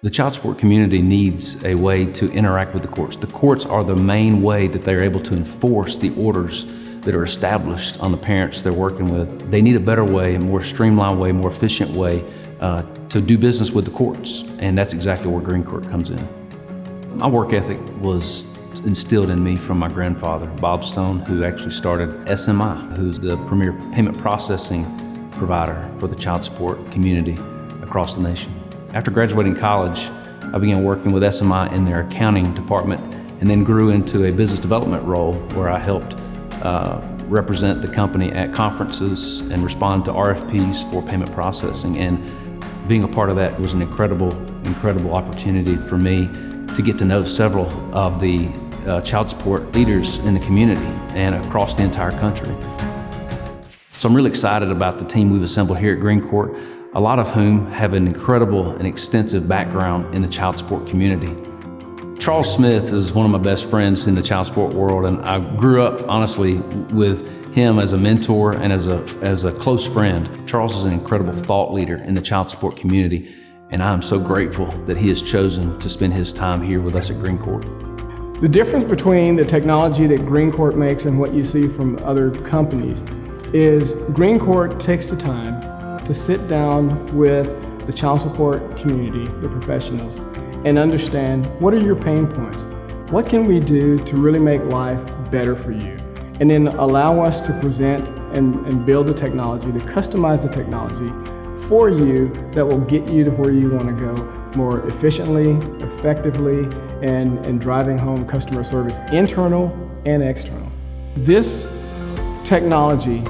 The child support community needs a way to interact with the courts. The courts are the main way that they're able to enforce the orders that are established on the parents they're working with. They need a better way, a more streamlined way, more efficient way to do business with the courts, and that's exactly where GreenCourt comes in. My work ethic was instilled in me from my grandfather, Bob Stone, who actually started SMI, who's the premier payment processing provider for the child support community across the nation. After graduating college, I began working with SMI in their accounting department and then grew into a business development role where I helped represent the company at conferences and respond to RFPs for payment processing. And being a part of that was an incredible opportunity for me to get to know several of the child support leaders in the community and across the entire country. So I'm really excited about the team we've assembled here at GreenCourt, a lot of whom have an incredible and extensive background in the child support community. Charles Smith is one of my best friends in the child support world, and I grew up, honestly, with him as a mentor and as a close friend. Charles is an incredible thought leader in the child support community, and I am so grateful that he has chosen to spend his time here with us at GreenCourt. The difference between the technology that GreenCourt makes and what you see from other companies is GreenCourt takes the time to sit down with the child support community, the professionals, and understand what are your pain points? What can we do to really make life better for you? And then allow us to present and build the technology, to customize the technology for you that will get you to where you want to go more efficiently, effectively, and driving home customer service, internal and external. This technology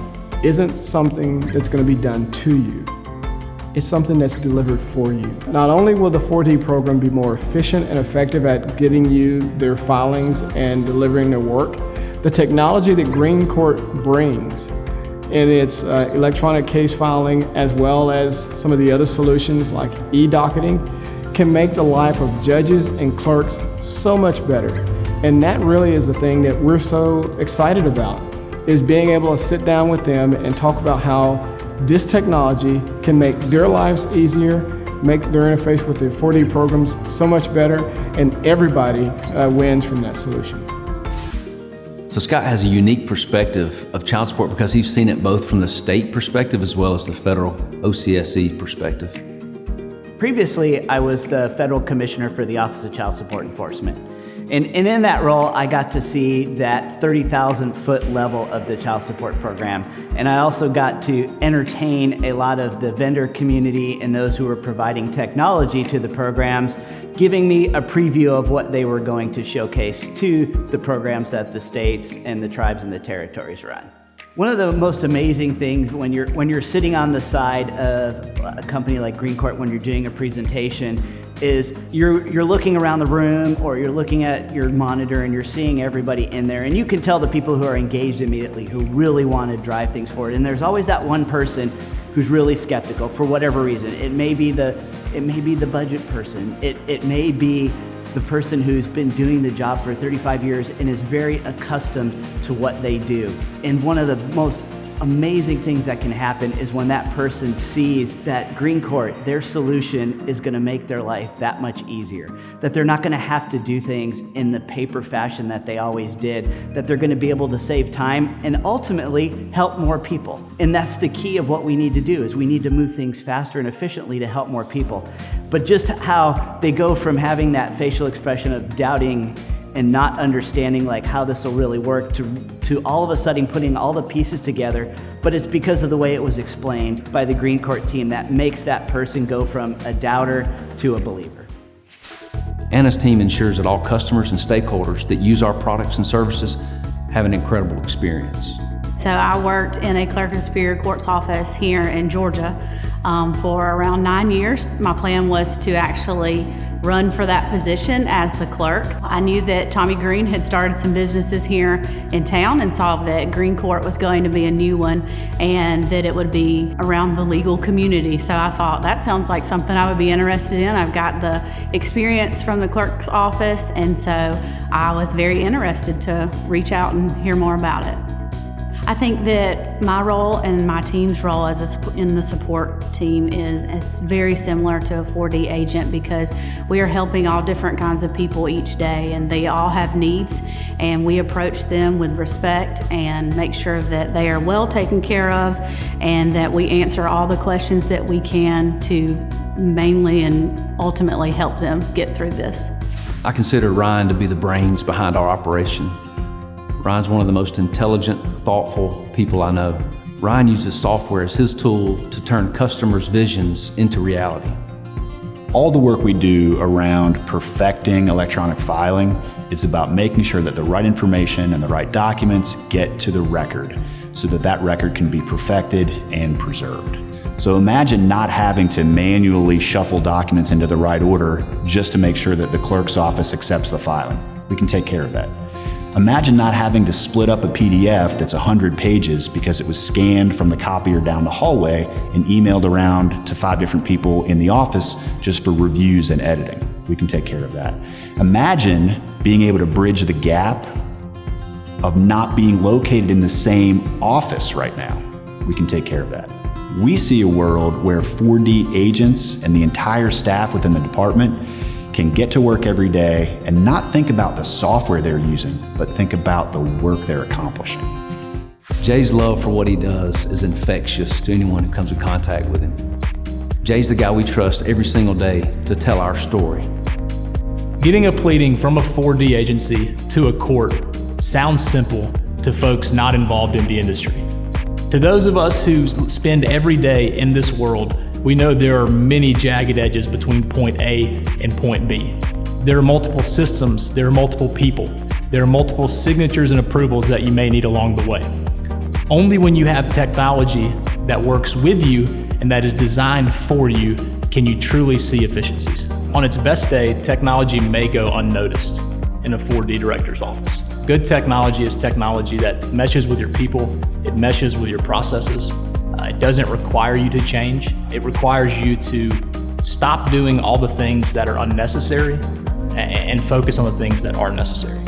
isn't something that's going to be done to you. It's something that's delivered for you. Not only will the 4D program be more efficient and effective at getting you their filings and delivering their work, the technology that GreenCourt brings in its electronic case filing, as well as some of the other solutions like e-docketing, can make the life of judges and clerks so much better. And that really is the thing that we're so excited about, is being able to sit down with them and talk about how this technology can make their lives easier, make their interface with the 4D programs so much better, and everybody wins from that solution. So Scott has a unique perspective of child support because he's seen it both from the state perspective as well as the federal OCSE perspective. Previously, I was the federal commissioner for the Office of Child Support Enforcement. And in that role, I got to see that 30,000-foot level of the child support program. And I also got to entertain a lot of the vendor community and those who were providing technology to the programs, giving me a preview of what they were going to showcase to the programs that the states and the tribes and the territories run. One of the most amazing things when you're sitting on the side of a company like GreenCourt when you're doing a presentation is you're looking around the room or you're looking at your monitor and you're seeing everybody in there, and you can tell the people who are engaged immediately, who really want to drive things forward. And there's always that one person who's really skeptical for whatever reason. It may be the budget person. It may be the person who's been doing the job for 35 years and is very accustomed to what they do. And one of the most amazing things that can happen is when that person sees that GreenCourt, their solution is going to make their life that much easier, that they're not going to have to do things in the paper fashion that they always did, that they're going to be able to save time and ultimately help more people. And that's the key of what we need to do, is we need to move things faster and efficiently to help more people. But just how they go from having that facial expression of doubting and not understanding like how this will really work to all of a sudden putting all the pieces together, but it's because of the way it was explained by the GreenCourt team that makes that person go from a doubter to a believer. Anna's team ensures that all customers and stakeholders that use our products and services have an incredible experience. So I worked in a clerk of superior court's office here in Georgia for around 9 years. My plan was to actually run for that position as the clerk. I knew that Tommy Green had started some businesses here in town and saw that GreenCourt was going to be a new one and that it would be around the legal community. So I thought that sounds like something I would be interested in. I've got the experience from the clerk's office, and so I was very interested to reach out and hear more about it. I think that my role and my team's role in the support team it's very similar to a 4D agent, because we are helping all different kinds of people each day, and they all have needs, and we approach them with respect and make sure that they are well taken care of, and that we answer all the questions that we can to mainly and ultimately help them get through this. I consider Ryan to be the brains behind our operation. Ryan's one of the most intelligent, thoughtful people I know. Ryan uses software as his tool to turn customers' visions into reality. All the work we do around perfecting electronic filing is about making sure that the right information and the right documents get to the record so that that record can be perfected and preserved. So imagine not having to manually shuffle documents into the right order just to make sure that the clerk's office accepts the filing. We can take care of that. Imagine not having to split up a PDF that's 100 pages because it was scanned from the copier down the hallway and emailed around to 5 different people in the office just for reviews and editing. We can take care of that. Imagine being able to bridge the gap of not being located in the same office right now. We can take care of that. We see a world where 4D agents and the entire staff within the department can get to work every day and not think about the software they're using, but think about the work they're accomplishing. Jay's love for what he does is infectious to anyone who comes in contact with him. Jay's the guy we trust every single day to tell our story. Getting a pleading from a 4D agency to a court sounds simple to folks not involved in the industry. To those of us who spend every day in this world, we know there are many jagged edges between point A and point B. There are multiple systems, there are multiple people, there are multiple signatures and approvals that you may need along the way. Only when you have technology that works with you and that is designed for you can you truly see efficiencies. On its best day, technology may go unnoticed in a 4D director's office. Good technology is technology that meshes with your people, it meshes with your processes. It doesn't require you to change. It requires you to stop doing all the things that are unnecessary and focus on the things that are necessary.